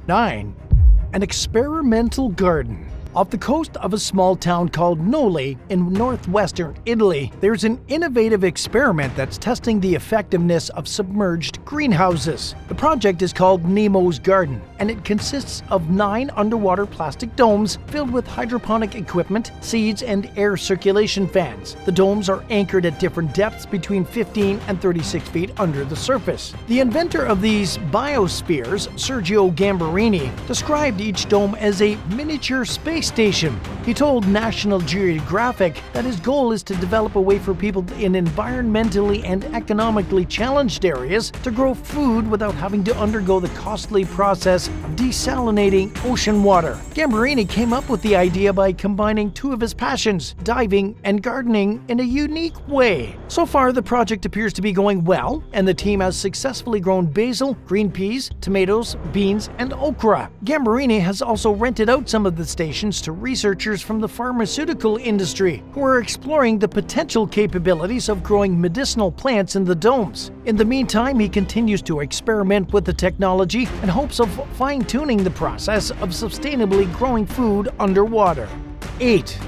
9. An experimental garden. Off the coast of a small town called Noli in northwestern Italy, there's an innovative experiment that's testing the effectiveness of submerged greenhouses. The project is called Nemo's Garden, and it consists of 9 underwater plastic domes filled with hydroponic equipment, seeds, and air circulation fans. The domes are anchored at different depths between 15 and 36 feet under the surface. The inventor of these biospheres, Sergio Gambarini, described each dome as a miniature space station. He told National Geographic that his goal is to develop a way for people in environmentally and economically challenged areas to grow food without having to undergo the costly process of desalinating ocean water. Gambarini came up with the idea by combining 2 of his passions, diving and gardening, in a unique way. So far, the project appears to be going well, and the team has successfully grown basil, green peas, tomatoes, beans, and okra. Gambarini has also rented out some of the stations to researchers from the pharmaceutical industry who are exploring the potential capabilities of growing medicinal plants in the domes. In the meantime, he continues to experiment with the technology in hopes of fine-tuning the process of sustainably growing food underwater. 8.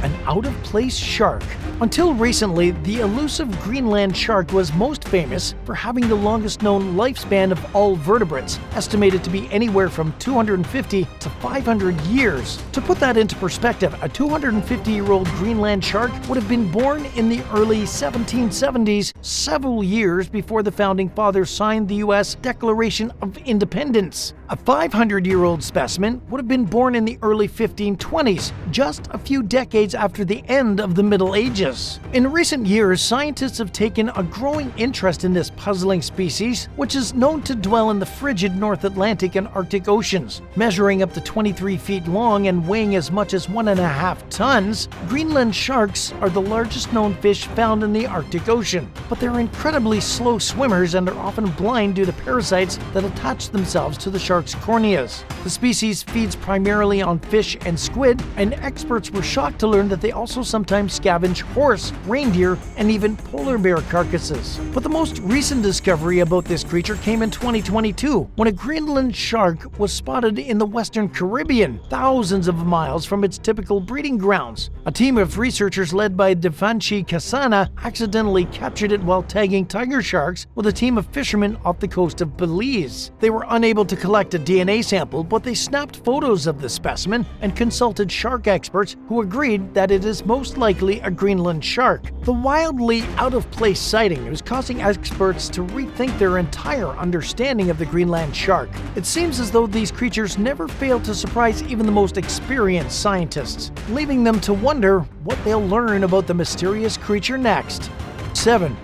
An out-of-place shark. Until recently, the elusive Greenland shark was most famous for having the longest known lifespan of all vertebrates, estimated to be anywhere from 250 to 500 years. To put that into perspective, a 250-year-old Greenland shark would have been born in the early 1770s, several years before the Founding Fathers signed the U.S. Declaration of Independence. A 500-year-old specimen would have been born in the early 1520s, just a few decades after the end of the Middle Ages. In recent years, scientists have taken a growing interest in this puzzling species, which is known to dwell in the frigid North Atlantic and Arctic Oceans. Measuring up to 23 feet long and weighing as much as 1.5 tons, Greenland sharks are the largest known fish found in the Arctic Ocean. But they're incredibly slow swimmers and are often blind due to parasites that attach themselves to the shark's corneas. The species feeds primarily on fish and squid, and experts were shocked to learn that they also sometimes scavenge horse, reindeer, and even polar bear carcasses. But the most recent discovery about this creature came in 2022, when a Greenland shark was spotted in the Western Caribbean, thousands of miles from its typical breeding grounds. A team of researchers led by Devanshi Kasana accidentally captured it while tagging tiger sharks with a team of fishermen off the coast of Belize. They were unable to collect a DNA sample, but they snapped photos of the specimen and consulted shark experts who agreed that it is most likely a Greenland shark. The wildly out-of-place sighting is causing experts to rethink their entire understanding of the Greenland shark. It seems as though these creatures never fail to surprise even the most experienced scientists, leaving them to wonder what they'll learn about the mysterious creature next. 7.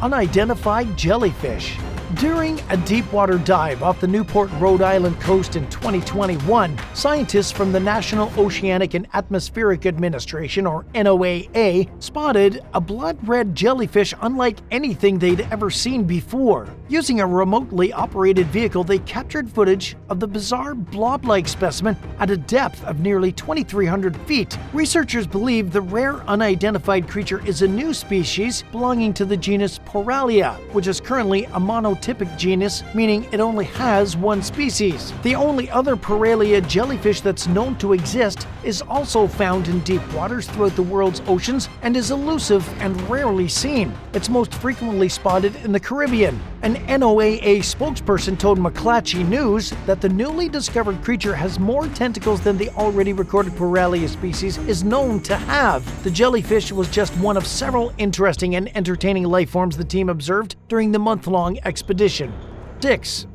Unidentified jellyfish. During a deep-water dive off the Newport, Rhode Island coast in 2021, scientists from the National Oceanic and Atmospheric Administration, or NOAA, spotted a blood-red jellyfish unlike anything they'd ever seen before. Using a remotely operated vehicle, they captured footage of the bizarre blob-like specimen at a depth of nearly 2,300 feet. Researchers believe the rare unidentified creature is a new species belonging to the genus Poralia, which is currently a monotypic genus, meaning it only has one species. The only other Poralia jellyfish that's known to exist is also found in deep waters throughout the world's oceans and is elusive and rarely seen. It's most frequently spotted in the Caribbean. An NOAA spokesperson told McClatchy News that the newly discovered creature has more tentacles than the already recorded Poralia species is known to have. The jellyfish was just one of several interesting and entertaining life forms the team observed during the month-long expedition. 6.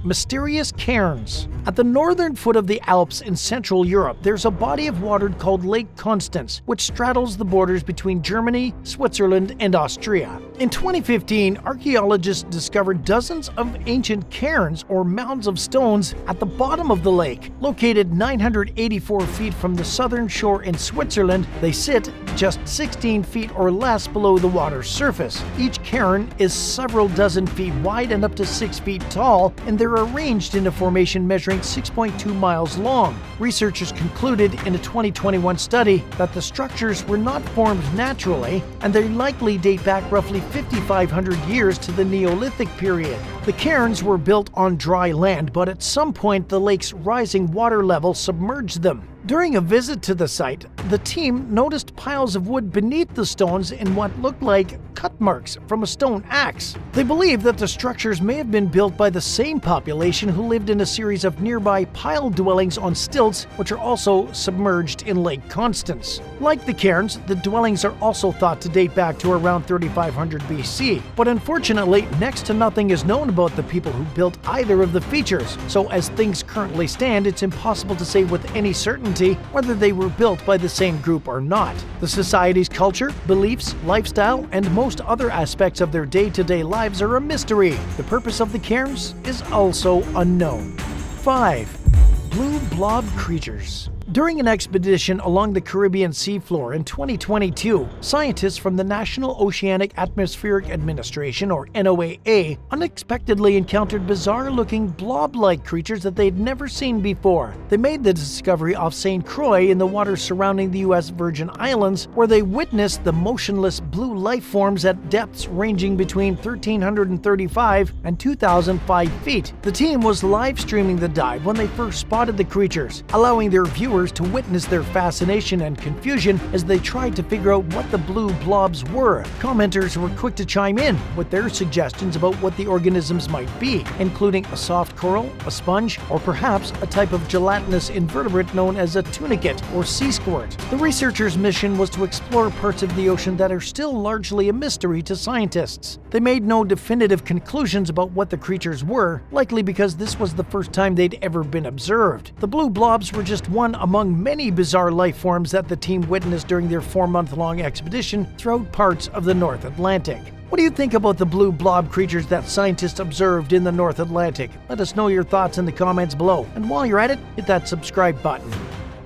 Mysterious cairns. At the northern foot of the Alps in Central Europe, there's a body of water called Lake Constance, which straddles the borders between Germany, Switzerland, and Austria. In 2015, archaeologists discovered dozens of ancient cairns, or mounds of stones, at the bottom of the lake. Located 984 feet from the southern shore in Switzerland, they sit just 16 feet or less below the water's surface. Each cairn is several dozen feet wide and up to 6 feet tall, and they're arranged in a formation measuring 6.2 miles long. Researchers concluded in a 2021 study that the structures were not formed naturally, and they likely date back roughly 5,500 years to the Neolithic period. The cairns were built on dry land, but at some point the lake's rising water level submerged them. During a visit to the site, the team noticed piles of wood beneath the stones in what looked like cut marks from a stone axe. They believe that the structures may have been built by the same population who lived in a series of nearby pile dwellings on stilts, which are also submerged in Lake Constance. Like the cairns, the dwellings are also thought to date back to around 3500 BC, but unfortunately, next to nothing is known about the people who built either of the features, so as things currently stand, it's impossible to say with any certainty whether they were built by the same group or not. The society's culture, beliefs, lifestyle, and most other aspects of their day-to-day lives are a mystery. The purpose of the cairns is also unknown. 5. Blue blob creatures. During an expedition along the Caribbean seafloor in 2022, scientists from the National Oceanic Atmospheric Administration, or NOAA, unexpectedly encountered bizarre-looking blob-like creatures that they'd never seen before. They made the discovery off St. Croix in the waters surrounding the U.S. Virgin Islands, where they witnessed the motionless blue life forms at depths ranging between 1,335 and 2,005 feet. The team was live-streaming the dive when they first spotted the creatures, allowing their viewers to witness their fascination and confusion as they tried to figure out what the blue blobs were. Commenters were quick to chime in with their suggestions about what the organisms might be, including a soft coral, a sponge, or perhaps a type of gelatinous invertebrate known as a tunicate or sea squirt. The researchers' mission was to explore parts of the ocean that are still largely a mystery to scientists. They made no definitive conclusions about what the creatures were, likely because this was the first time they'd ever been observed. The blue blobs were just one among many bizarre life forms that the team witnessed during their 4-month-long expedition throughout parts of the North Atlantic. What do you think about the blue blob creatures that scientists observed in the North Atlantic? Let us know your thoughts in the comments below. And while you're at it, hit that subscribe button.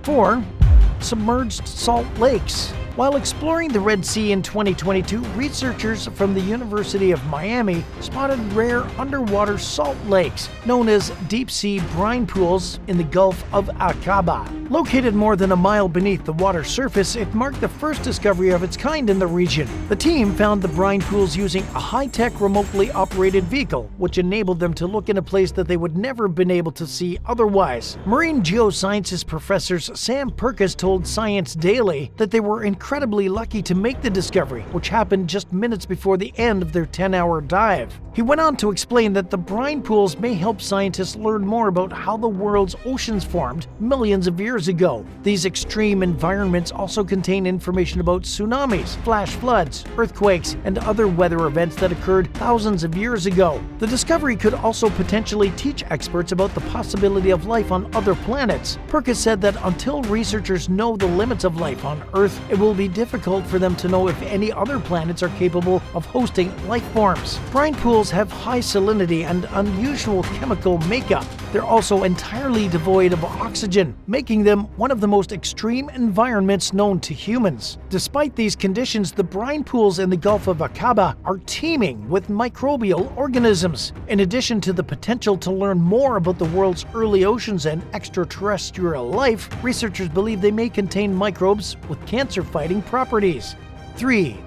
4. Submerged salt lakes. While exploring the Red Sea in 2022, researchers from the University of Miami spotted rare underwater salt lakes known as deep-sea brine pools in the Gulf of Aqaba. Located more than a mile beneath the water surface, it marked the first discovery of its kind in the region. The team found the brine pools using a high-tech remotely operated vehicle, which enabled them to look in a place that they would never have been able to see otherwise. Marine geosciences professors Sam Purkis told Science Daily that they were incredibly lucky to make the discovery, which happened just minutes before the end of their 10-hour dive. He went on to explain that the brine pools may help scientists learn more about how the world's oceans formed millions of years ago. These extreme environments also contain information about tsunamis, flash floods, earthquakes, and other weather events that occurred thousands of years ago. The discovery could also potentially teach experts about the possibility of life on other planets. Purkis said that until researchers know the limits of life on Earth, it will be difficult for them to know if any other planets are capable of hosting life forms. Brine pools have high salinity and unusual chemical makeup. They're also entirely devoid of oxygen, making them one of the most extreme environments known to humans. Despite these conditions, the brine pools in the Gulf of Aqaba are teeming with microbial organisms. In addition to the potential to learn more about the world's early oceans and extraterrestrial life, researchers believe they may contain microbes with cancer-fighting properties. 3.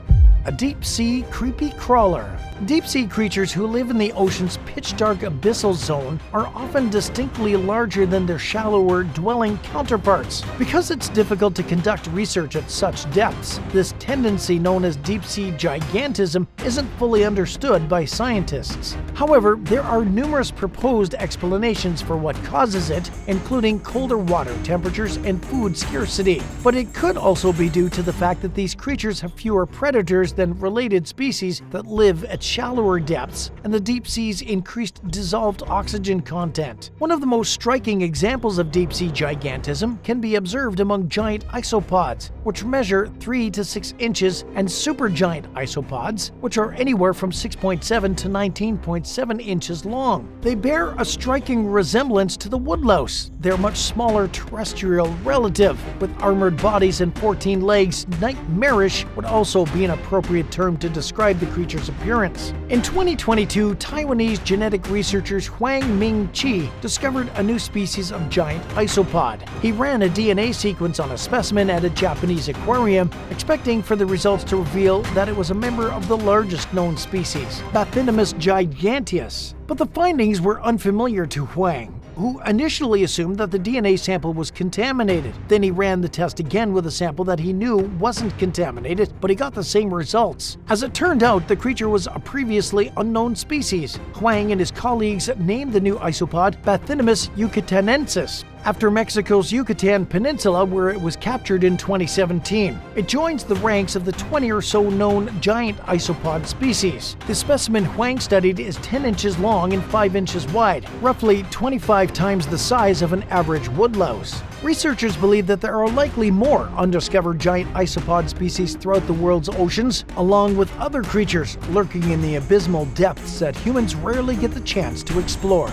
A deep-sea creepy crawler. Deep-sea creatures who live in the ocean's pitch-dark abyssal zone are often distinctly larger than their shallower dwelling counterparts. Because it's difficult to conduct research at such depths, this tendency known as deep-sea gigantism isn't fully understood by scientists. However, there are numerous proposed explanations for what causes it, including colder water temperatures and food scarcity. But it could also be due to the fact that these creatures have fewer predators than related species that live at shallower depths, and the deep sea's increased dissolved oxygen content. One of the most striking examples of deep-sea gigantism can be observed among giant isopods, which measure 3 to 6 inches, and supergiant isopods, which are anywhere from 6.7 to 19.7 inches long. They bear a striking resemblance to the woodlouse, their much smaller terrestrial relative. With armored bodies and 14 legs, nightmarish would also be an appropriate appropriate term to describe the creature's appearance. In 2022, Taiwanese genetic researchers Huang Ming Chi discovered a new species of giant isopod. He ran a DNA sequence on a specimen at a Japanese aquarium, expecting for the results to reveal that it was a member of the largest known species, Bathynomus giganteus. But the findings were unfamiliar to Huang, who initially assumed that the DNA sample was contaminated. Then he ran the test again with a sample that he knew wasn't contaminated, but he got the same results. As it turned out, the creature was a previously unknown species. Huang and his colleagues named the new isopod Bathynomus yucatanensis, after Mexico's Yucatan Peninsula, where it was captured in 2017. It joins the ranks of the 20 or so known giant isopod species. The specimen Huang studied is 10 inches long and 5 inches wide, roughly 25 times the size of an average woodlouse. Researchers believe that there are likely more undiscovered giant isopod species throughout the world's oceans, along with other creatures lurking in the abysmal depths that humans rarely get the chance to explore.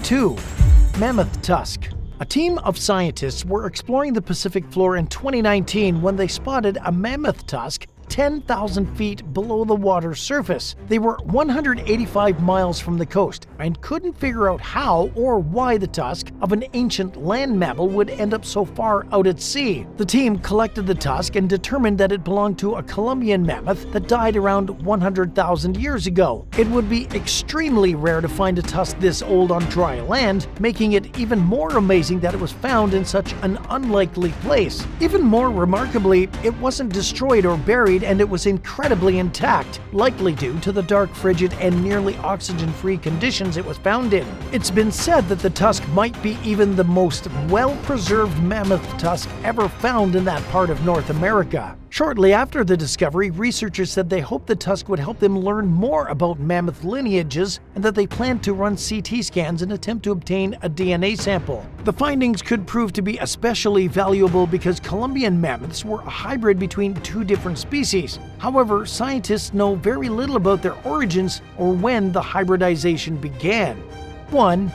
2. Mammoth tusk. A team of scientists were exploring the Pacific floor in 2019 when they spotted a mammoth tusk 10,000 feet below the water's surface. They were 185 miles from the coast and couldn't figure out how or why the tusk of an ancient land mammal would end up so far out at sea. The team collected the tusk and determined that it belonged to a Columbian mammoth that died around 100,000 years ago. It would be extremely rare to find a tusk this old on dry land, making it even more amazing that it was found in such an unlikely place. Even more remarkably, it wasn't destroyed or buried, and it was incredibly intact, likely due to the dark, frigid, and nearly oxygen-free conditions it was found in. It's been said that the tusk might be even the most well-preserved mammoth tusk ever found in that part of North America. Shortly after the discovery, researchers said they hoped the tusk would help them learn more about mammoth lineages and that they planned to run CT scans and attempt to obtain a DNA sample. The findings could prove to be especially valuable because Columbian mammoths were a hybrid between two different species. However, scientists know very little about their origins or when the hybridization began. 1.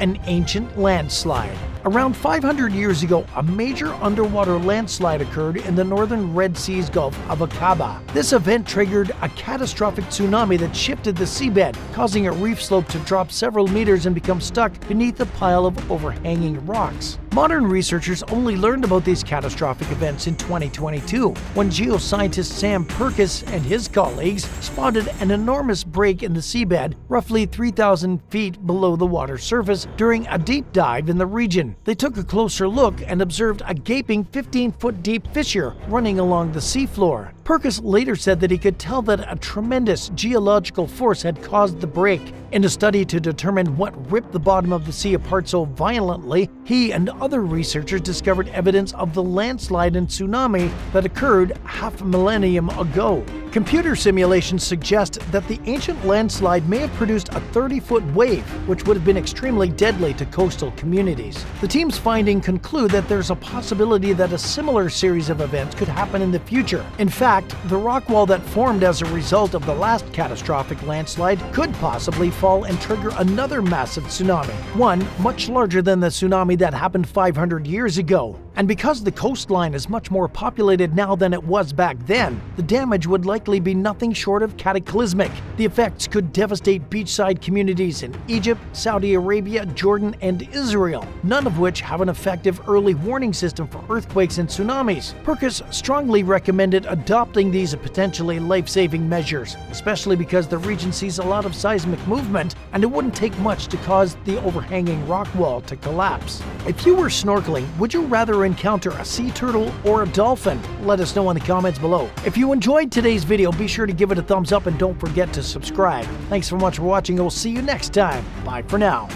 An ancient landslide. Around 500 years ago, a major underwater landslide occurred in the northern Red Sea's Gulf of Aqaba. This event triggered a catastrophic tsunami that shifted the seabed, causing a reef slope to drop several meters and become stuck beneath a pile of overhanging rocks. Modern researchers only learned about these catastrophic events in 2022, when geoscientist Sam Purkis and his colleagues spotted an enormous break in the seabed, roughly 3,000 feet below the water's surface, during a deep dive in the region. They took a closer look and observed a gaping 15-foot deep fissure running along the seafloor. Purkis later said that he could tell that a tremendous geological force had caused the break. In a study to determine what ripped the bottom of the sea apart so violently, he and other researchers discovered evidence of the landslide and tsunami that occurred half a millennium ago. Computer simulations suggest that the ancient landslide may have produced a 30-foot wave, which would have been extremely deadly to coastal communities. The team's findings conclude that there's a possibility that a similar series of events could happen in the future. In fact, the rock wall that formed as a result of the last catastrophic landslide could possibly fall and trigger another massive tsunami, one much larger than the tsunami that happened 500 years ago. And because the coastline is much more populated now than it was back then, the damage would likely be nothing short of cataclysmic. The effects could devastate beachside communities in Egypt, Saudi Arabia, Jordan, and Israel, none of which have an effective early warning system for earthquakes and tsunamis. Purkis strongly recommended adopting these potentially life-saving measures, especially because the region sees a lot of seismic movement, and it wouldn't take much to cause the overhanging rock wall to collapse. If you were snorkeling, would you rather encounter a sea turtle or a dolphin? Let us know in the comments below. If you enjoyed today's video, be sure to give it a thumbs up and don't forget to subscribe. Thanks so much for watching, and we'll see you next time. Bye for now.